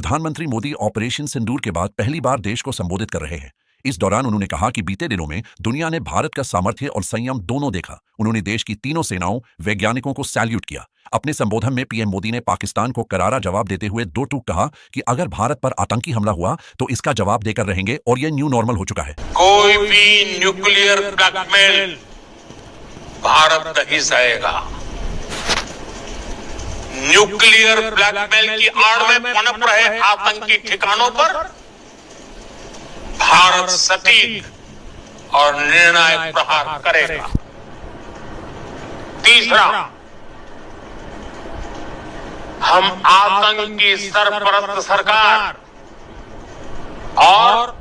प्रधानमंत्री मोदी ऑपरेशन सिंदूर के बाद पहली बार देश को संबोधित कर रहे हैं। इस दौरान उन्होंने कहा कि बीते दिनों में दुनिया ने भारत का सामर्थ्य और संयम दोनों देखा। उन्होंने देश की तीनों सेनाओं, वैज्ञानिकों को सैल्यूट किया। अपने संबोधन में पीएम मोदी ने पाकिस्तान को करारा जवाब देते हुए दो टूक कहा कि अगर भारत पर आतंकी हमला हुआ तो इसका जवाब देकर रहेंगे और यह न्यू नॉर्मल हो चुका है। कोई भी न्यूक्लियर ब्लैकमेल भारत नहीं सहेगा। न्यूक्लियर ब्लैकमेल की आड़ में पनप रहे आतंकी ठिकानों पर भारत सटीक और निर्णायक प्रहार करेगा। तीसरा, हम आतंक की सरपरस्त सरकार और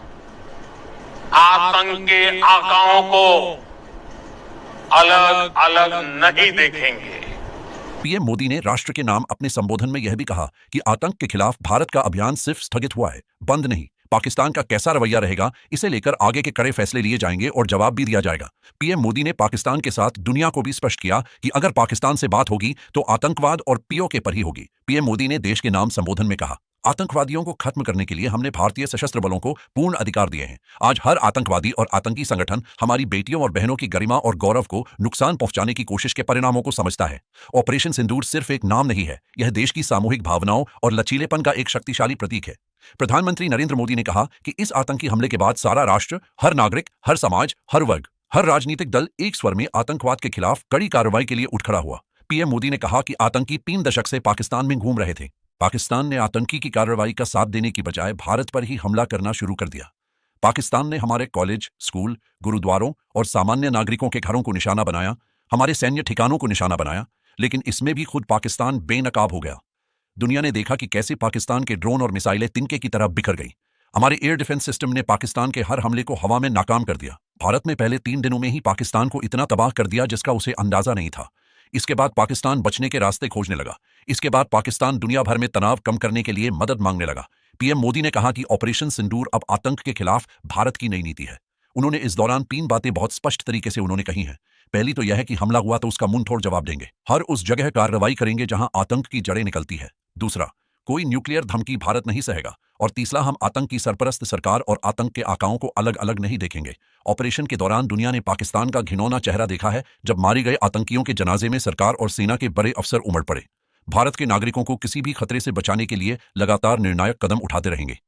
आतंक के आकाओं को अलग अलग नहीं देखेंगे। पीएम मोदी ने राष्ट्र के नाम अपने संबोधन में यह भी कहा कि आतंक के खिलाफ भारत का अभियान सिर्फ स्थगित हुआ है, बंद नहीं। पाकिस्तान का कैसा रवैया रहेगा, इसे लेकर आगे के कड़े फैसले लिए जाएंगे और जवाब भी दिया जाएगा। पीएम मोदी ने पाकिस्तान के साथ दुनिया को भी स्पष्ट किया कि अगर पाकिस्तान से बात होगी तो आतंकवाद और पीओके पर ही होगी। पीएम मोदी ने देश के नाम संबोधन में कहा, आतंकवादियों को खत्म करने के लिए हमने भारतीय सशस्त्र बलों को पूर्ण अधिकार दिए हैं। आज हर आतंकवादी और आतंकी संगठन हमारी बेटियों और बहनों की गरिमा और गौरव को नुकसान पहुंचाने की कोशिश के परिणामों को समझता है। ऑपरेशन सिंदूर सिर्फ एक नाम नहीं है, यह देश की सामूहिक भावनाओं और लचीलेपन का एक शक्तिशाली प्रतीक है। प्रधानमंत्री नरेंद्र मोदी ने कहा कि इस आतंकी हमले के बाद सारा राष्ट्र, हर नागरिक, हर समाज, हर वर्ग, हर राजनीतिक दल एक स्वर में आतंकवाद के खिलाफ कड़ी कार्रवाई के लिए उठ खड़ा हुआ। पीएम मोदी ने कहा कि आतंकी 3 दशक से पाकिस्तान में घूम रहे थे। पाकिस्तान ने आतंकी की कार्रवाई का साथ देने की बजाय भारत पर ही हमला करना शुरू कर दिया। पाकिस्तान ने हमारे कॉलेज, स्कूल, गुरुद्वारों और सामान्य नागरिकों के घरों को निशाना बनाया, हमारे सैन्य ठिकानों को निशाना बनाया, लेकिन इसमें भी खुद पाकिस्तान बेनकाब हो गया। दुनिया ने देखा कि कैसे पाकिस्तान के ड्रोन और मिसाइलें तिनके की तरह बिखर गई। हमारे एयर डिफेंस सिस्टम ने पाकिस्तान के हर हमले को हवा में नाकाम कर दिया। भारत में पहले 3 दिनों में ही पाकिस्तान को इतना तबाह कर दिया जिसका उसे अंदाजा नहीं था। इसके बाद पाकिस्तान बचने के रास्ते खोजने लगा। इसके बाद पाकिस्तान दुनिया भर में तनाव कम करने के लिए मदद मांगने लगा। पीएम मोदी ने कहा कि ऑपरेशन सिंदूर अब आतंक के खिलाफ भारत की नई नीति है। उन्होंने इस दौरान 3 बातें बहुत स्पष्ट तरीके से उन्होंने कही हैं। पहली तो यह है कि हमला हुआ तो उसका मुंह तोड़ जवाब देंगे, हर उस जगह कार्रवाई करेंगे जहां आतंक की जड़ें निकलती है। दूसरा, कोई न्यूक्लियर धमकी भारत नहीं सहेगा। और तीसरा, हम आतंक की सरपरस्त सरकार और आतंक के आकाओं को अलग अलग नहीं देखेंगे। ऑपरेशन के दौरान दुनिया ने पाकिस्तान का घिनौना चेहरा देखा है, जब मारे गए आतंकियों के जनाजे में सरकार और सेना के बड़े अफसर उमड़ पड़े। भारत के नागरिकों को किसी भी खतरे से बचाने के लिए लगातार निर्णायक कदम उठाते रहेंगे।